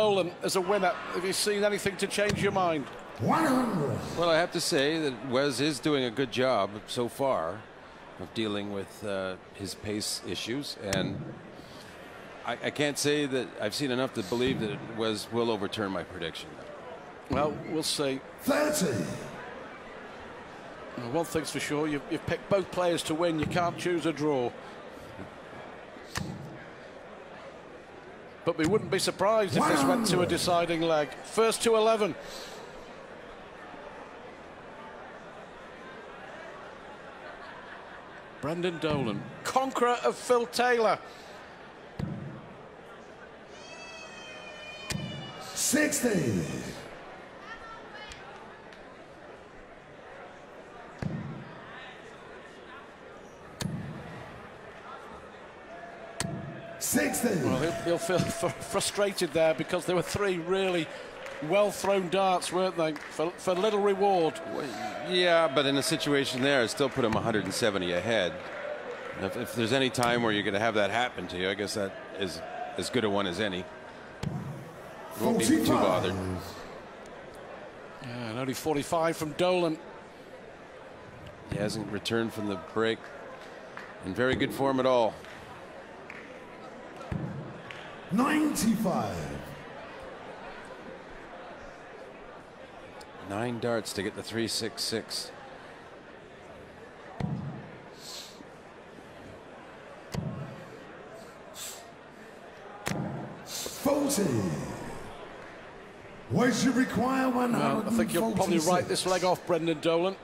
Dolan as a winner. Have you seen anything to change your mind? 100. Well, I have to say that Wes is doing a good job so far of dealing with his pace issues, and I can't say that I've seen enough to believe that Wes will overturn my prediction. Well, we'll see. 30. Well, one thing's for sure, you've picked both players to win. You can't choose a draw. But we wouldn't be surprised if this went to a deciding leg. First to 11. Brendan Dolan, conqueror of Phil Taylor. 60. 60. Well, he'll feel frustrated there because there were three really well-thrown darts, weren't they, for little reward. Well, yeah, but in a situation there, it still put him 170 ahead. If there's any time where you're going to have that happen to you, I guess that is as good a one as any. Won't be too bothered. Yeah, and only 45 from Dolan. He hasn't returned from the break in very good form at all. 95. 9 darts to get the 366. What you require 100. Well, I think you'll probably write this leg off, Brendan Dolan.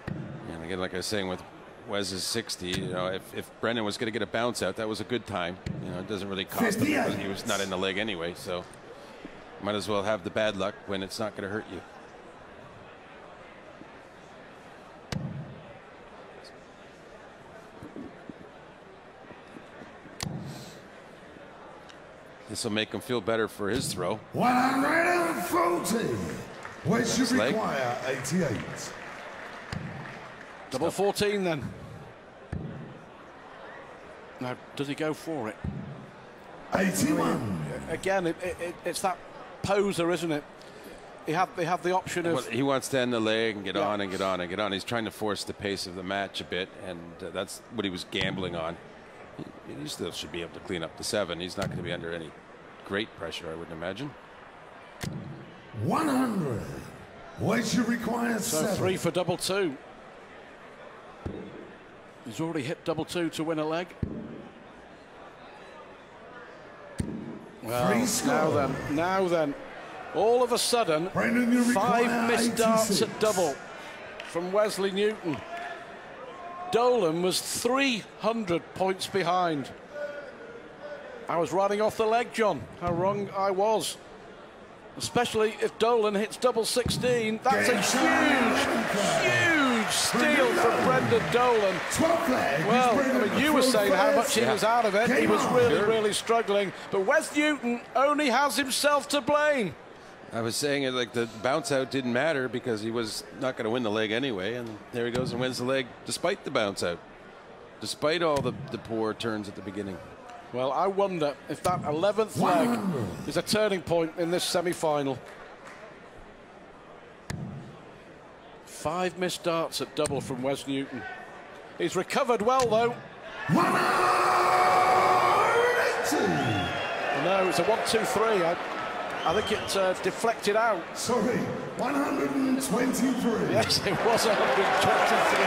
And again, like I was saying with Wes's 60, you know, if Brendan was going to get a bounce out, that was a good time. You know, it doesn't really cost him because he was not in the leg anyway, so might as well have the bad luck when it's not going to hurt you. This will make him feel better for his throw. 140. What you require 88. Double 14 then. Now, does he go for it? 81. Again, it's that poser, isn't it? They have the option of... Well, he wants to end the leg and get on and get on and get on. He's trying to force the pace of the match a bit, and that's what he was gambling on. He still should be able to clean up the 7. He's not going to be under any great pressure, I wouldn't imagine. 100. What you require 7. So 3 for double 2. He's already hit double 2 to win a leg. Well, now then, all of a sudden, 5 missed darts at double from Wesley Newton. Dolan was 300 points behind. I was riding off the leg, John. How wrong I was. Especially if Dolan hits double 16. That's a huge steal from Brendan Dolan. Well, I mean, you were saying how much he was out of it. He was really struggling. But Wes Newton only has himself to blame. I was saying it like the bounce out didn't matter because he was not going to win the leg anyway, and there he goes and wins the leg despite the bounce out, despite all the poor turns at the beginning. Well, I wonder if that 11th leg is a turning point in this semi-final. 5 missed darts at double from Wes Newton. He's recovered well, though. 180. No, it's a 1-2-3. I think it deflected out. Sorry, 123. Yes, it was 123.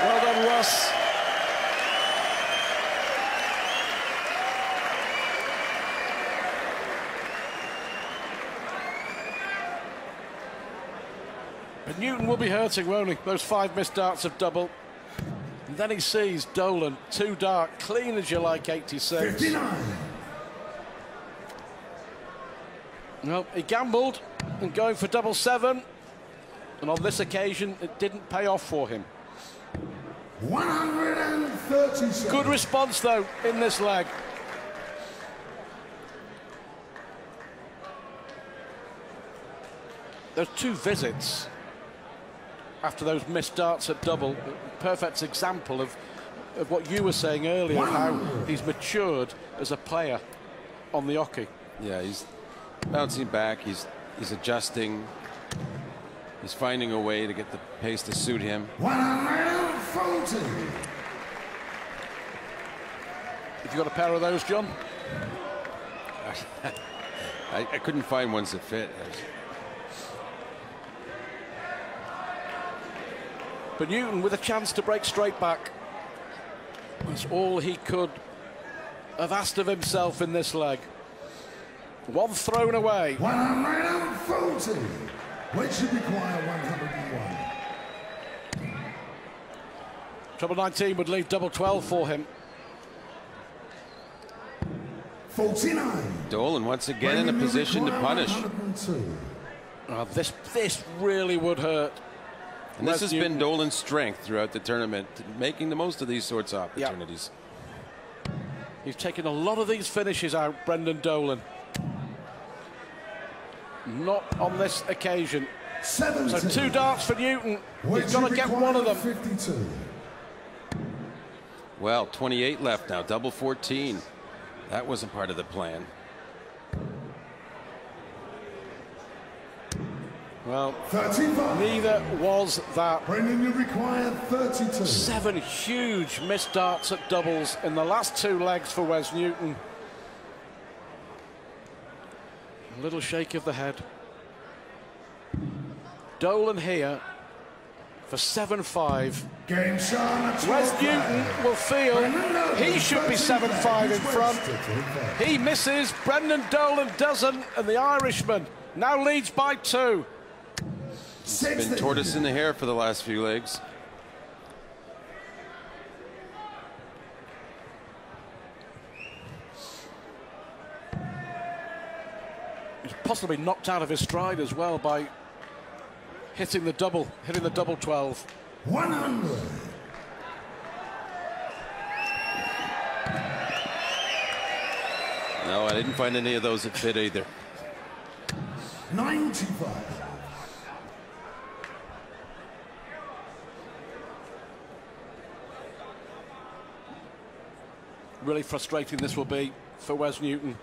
Well done, Russ. But Newton will be hurting, won't he? Those 5 missed darts of double. And then he sees Dolan, 2 dart, clean as you like, 86. 59. Well, he gambled and going for double 7, and on this occasion it didn't pay off for him. 137. Good response though in this leg. Those 2 visits after those missed darts at double, perfect example of what you were saying earlier, how he's matured as a player. on the hockey. Yeah, he's bouncing back. He's adjusting. He's finding a way to get the pace to suit him. 140. Have you got a pair of those, John? I couldn't find ones that fit. But Newton with a chance to break straight back. That's all he could have asked of himself in this leg. One thrown away. 140. Which should require 101. Trouble 19 would leave double 12 for him. 49. Dolan once again in a position to punish. This really would hurt. And this has been Dolan's strength throughout the tournament, making the most of these sorts of opportunities. Yep. He's taken a lot of these finishes out, Brendan Dolan. Not on this occasion. 70. So 2 darts for Newton. He's got to get one of them. 52. Well, 28 left now, double 14. That wasn't part of the plan. Well, 35. neither was that. Brendan, you require 32. 7 huge missed darts at doubles in the last 2 legs for Wes Newton. A little shake of the head. Dolan here for 7-5. Game shot. Wes Newton will feel he should be 7-5 in front. He misses, Brendan Dolan doesn't, and the Irishman now leads by 2. It's been tortoise in the hair for the last few legs. He's possibly knocked out of his stride as well by hitting the double 12. 100. No, I didn't find any of those that fit either. 95. Really frustrating this will be for Wes Newton.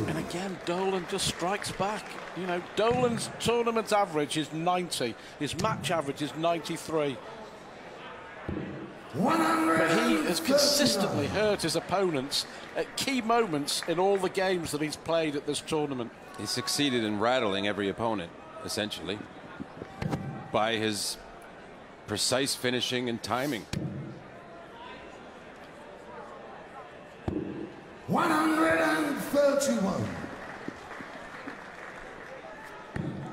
And again, Dolan just strikes back. You know, Dolan's tournament average is 90. His match average is 93. But he has consistently hurt his opponents at key moments in all the games that he's played at this tournament. He succeeded in rattling every opponent, essentially, by his precise finishing and timing. 131.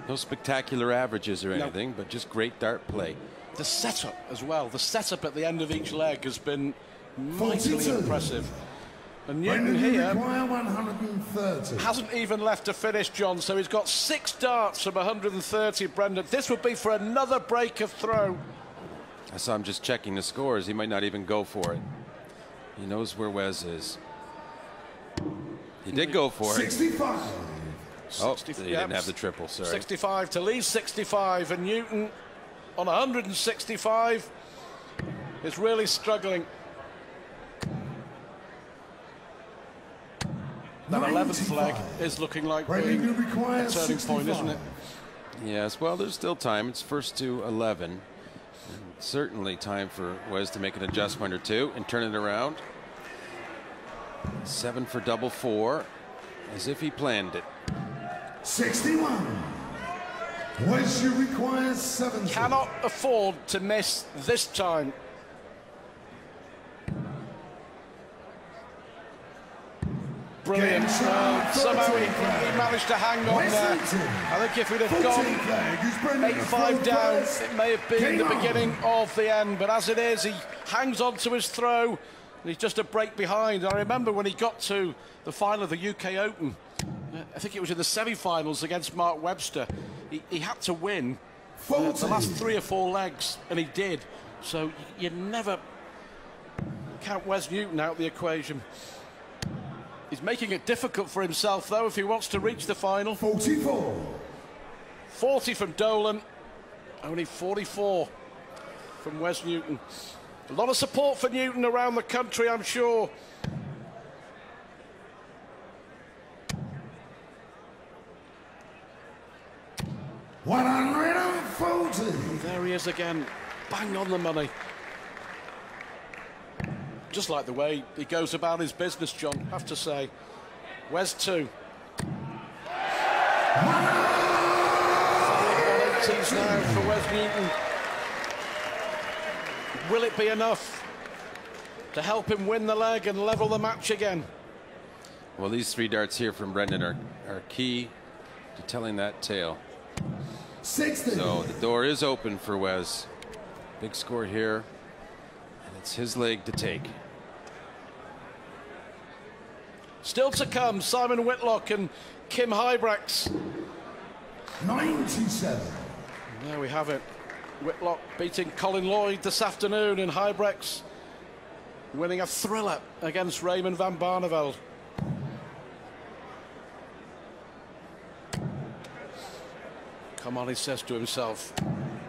No spectacular averages or anything, but just great dart play. The setup as well. The setup at the end of each leg has been mightily impressive. And Newton here hasn't even left to finish, John, so he's got 6 darts from 130, Brendan. This would be for another break of throw. I saw him just checking the scores. He might not even go for it. He knows where Wes is. He did go for it. 65. Oh, he didn't have the triple, sorry. 65 to leave 65, and Newton on 165 is really struggling. That 11th leg is looking like being a turning point, isn't it? Yes, well, there's still time. It's first to 11. And certainly time for Wes to make an adjustment or two and turn it around. 7 for double 4, as if he planned it. 61. Wes, you require 7. Cannot afford to miss this time. Brilliant. Somehow he managed to hang on there. I think if we'd have gone 8-5 down, it may have been the beginning of the end. But as it is, he hangs on to his throw. And he's just a break behind. I remember when he got to the final of the UK Open, I think it was in the semi-finals against Mark Webster. He had to win the last 3 or 4 legs, and he did. So you never count Wes Newton out of the equation. He's making it difficult for himself, though, if he wants to reach the final. 44. 40 from Dolan, only 44 from Wes Newton. A lot of support for Newton around the country, I'm sure. There he is again, bang on the money. Just like the way he goes about his business, John, have to say. Wes 2. 180s now for Wes Newton. Will it be enough to help him win the leg and level the match again? Well, these 3 darts here from Brendan are key to telling that tale. 60. So the door is open for Wes. Big score here, and it's his leg to take. Still to come, Simon Whitlock and Kim Hybrex. 97. There we have it. Whitlock beating Colin Lloyd this afternoon, and Hybrex winning a thriller against Raymond van Barneveld. Come on, he says to himself.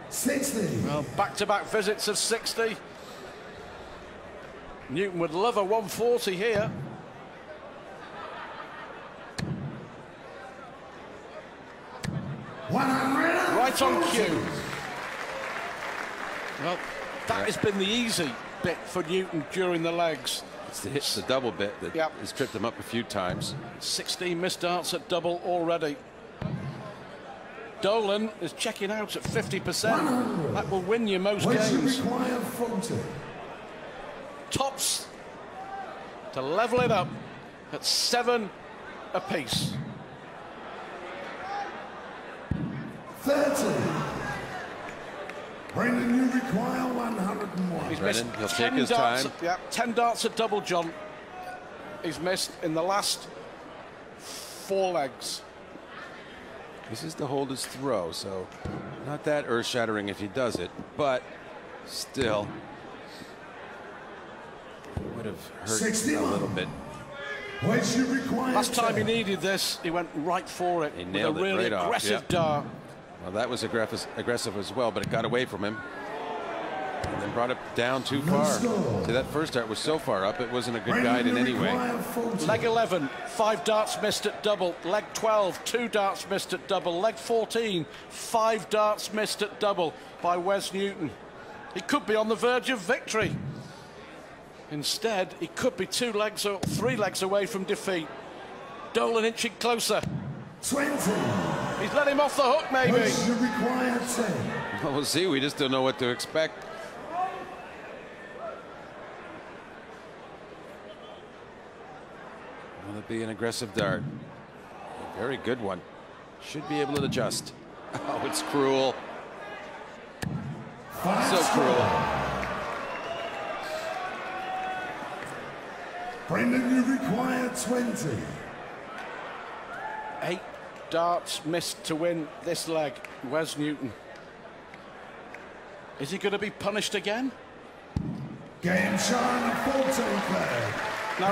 60. Well, back-to-back visits of 60. Newton would love a 140 here. Right on cue. Well, that has been the easy bit for Newton during the legs. It's the double bit that has tripped him up a few times. 16 missed darts at double already. Dolan is checking out at 50%. That will win you most games. Tops to level it up at 7 apiece. 30. Brendan, you require 101. He's Brendan, missed he'll 10 take his darts. time. Yeah, 10 darts at double, John. He's missed in the last 4 legs. This is to hold his throw, so not that earth-shattering if he does it, but still would have hurt 61. a little bit. Last time he needed this, he went right for it. He with nailed a really it right aggressive off. dart. Well, that was aggressive as well, but it got away from him. And then brought it down too far. See, that first dart was so far up, it wasn't a good guide in any way. Leg 11, 5 darts missed at double. Leg 12, 2 darts missed at double. Leg 14, 5 darts missed at double by Wes Newton. He could be on the verge of victory. Instead, he could be 2 legs or 3 legs away from defeat. Dolan inching closer. 20. He's let him off the hook, maybe. Well, we'll see. We just don't know what to expect. Will it be an aggressive dart? A very good one. Should be able to adjust. Oh, it's cruel. So cruel. Brendan, you require 20. 8 darts missed to win this leg. Wes Newton. Is he going to be punished again? Game shot 14 play. Now,